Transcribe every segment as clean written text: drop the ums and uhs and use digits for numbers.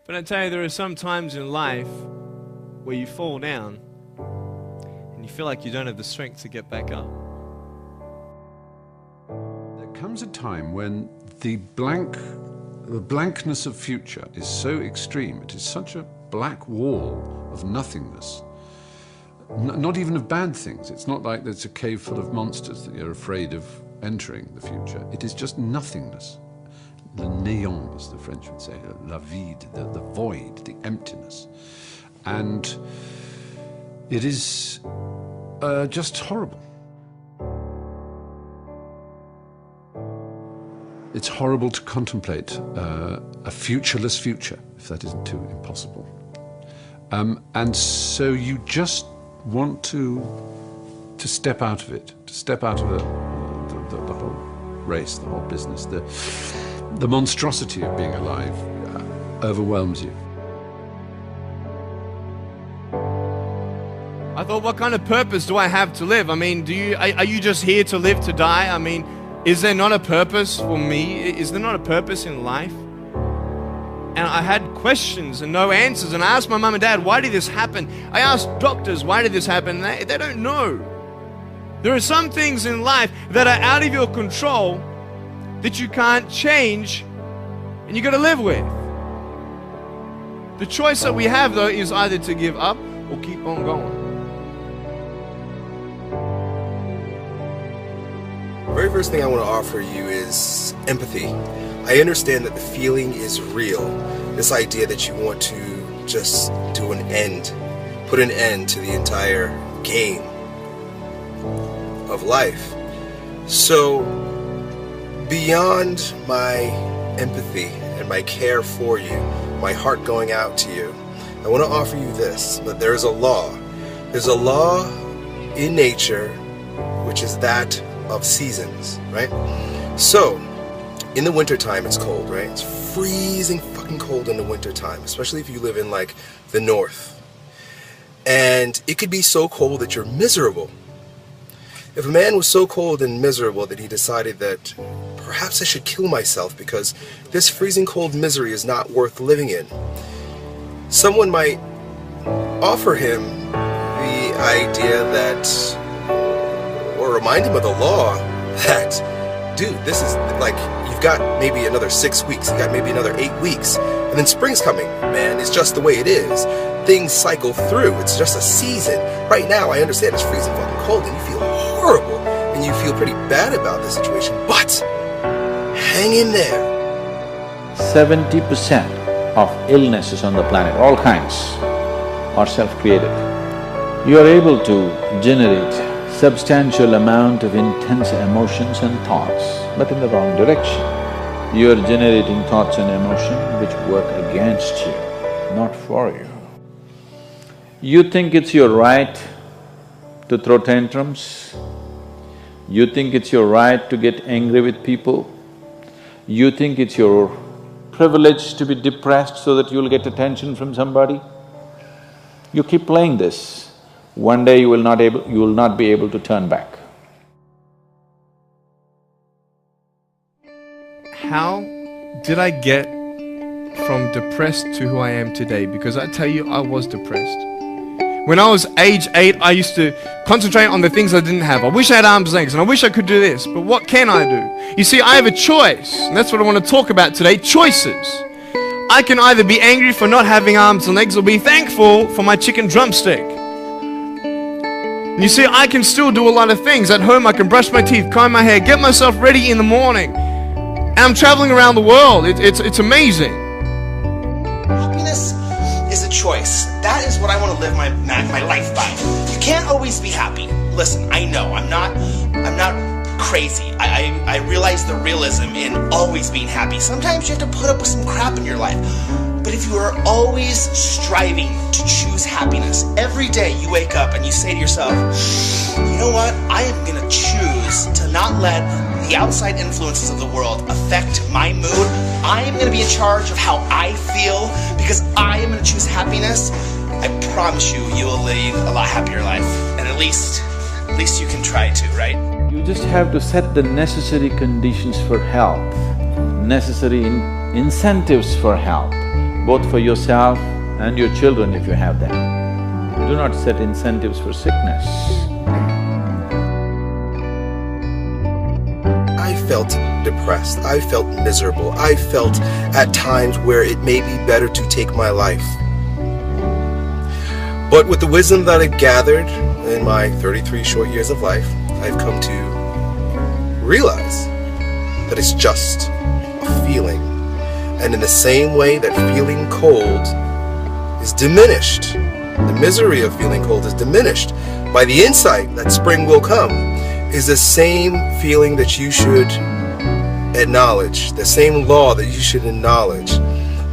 But I tell you, there are some times in life where you fall down and you feel like you don't have the strength to get back up. There comes a time when the blankness of future is so extreme, it is such a black wall of nothingness, not even of bad things. It's not like there's a cave full of monsters that you're afraid of entering the future. It is just nothingness. Le néant, as the French would say, la vide, the void, the emptiness. And it is just horrible. It's horrible to contemplate a futureless future, if that isn't too impossible. And so you just want to step out of it, to step out of the whole race, the whole business. The monstrosity of being alive overwhelms you. I thought, what kind of purpose do I have to live? I mean, are you just here to live to die? I mean, is there not a purpose for me? Is there not a purpose in life? And I had questions and no answers. And I asked my mum and dad, why did this happen? I asked doctors, why did this happen? They don't know. There are some things in life that are out of your control that you can't change and you got to live with. The choice that we have, though, is either to give up or keep on going. The very first thing I want to offer you is empathy. I understand that the feeling is real. This idea that you want to just do an end, put an end to the entire game of life. So, beyond my empathy and my care for you, my heart going out to you, I want to offer you this, that there is a law. There's a law in nature which is that of seasons, right? So, in the wintertime it's cold, right? It's freezing fucking cold in the wintertime, especially if you live in like the north. And it could be so cold that you're miserable. If a man was so cold and miserable that he decided that perhaps I should kill myself because this freezing cold misery is not worth living in, someone might offer him the idea that, or remind him of the law that, dude, this is like, you've got maybe another 6 weeks, you got maybe another 8 weeks, and then spring's coming, man. It's just the way it is. Things cycle through. It's just a season. Right now, I understand it's freezing fucking cold and you feel horrible and you feel pretty bad about the situation, but hang in there. 70% of illnesses on the planet, all kinds, are self-created. You are able to generate substantial amount of intense emotions and thoughts, but in the wrong direction. You are generating thoughts and emotions which work against you, not for you. You think it's your right to throw tantrums. You think it's your right to get angry with people. You think it's your privilege to be depressed so that you'll get attention from somebody. You keep playing this, one day you will not be able to turn back. How did I get from depressed to who I am today? Because I tell you, I was depressed. When I was age 8, I used to concentrate on the things I didn't have. I wish I had arms and legs, and I wish I could do this, but what can I do? You see, I have a choice, and that's what I want to talk about today, choices. I can either be angry for not having arms and legs or be thankful for my chicken drumstick. And you see, I can still do a lot of things. At home, I can brush my teeth, comb my hair, get myself ready in the morning. And I'm traveling around the world. It's amazing. Happiness is a choice. That is what I want to live my life by. You can't always be happy. Listen, I know, I'm not crazy. I realize the realism in always being happy. Sometimes you have to put up with some crap in your life. But if you are always striving to choose happiness, every day you wake up and you say to yourself, you know what, I am going to choose to not let the outside influences of the world affect my mood. I am going to be in charge of how I feel because I am going to choose happiness. I promise you, you will lead a lot happier life. And at least you can try to, right? You just have to set the necessary conditions for health, necessary incentives for health. both for yourself and your children if you have them. Do not set incentives for sickness. I felt depressed, I felt miserable, I felt at times where it may be better to take my life. But with the wisdom that I've gathered in my 33 short years of life, I've come to realize that it's just a feeling. And in the same way that feeling cold is diminished, the misery of feeling cold is diminished by the insight that spring will come, is the same feeling that you should acknowledge, the same law that you should acknowledge,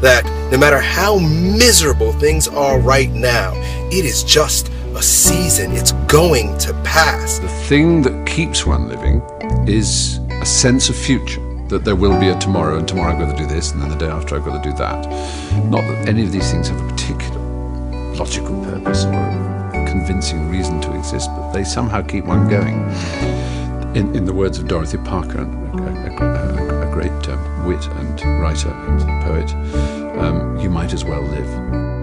that no matter how miserable things are right now, it is just a season. It's going to pass. The thing that keeps one living is a sense of future, that there will be a tomorrow, and tomorrow I've got to do this, and then the day after I've got to do that. Not that any of these things have a particular logical purpose or a convincing reason to exist, but they somehow keep one going. In the words of Dorothy Parker, a great wit and writer and poet, you might as well live.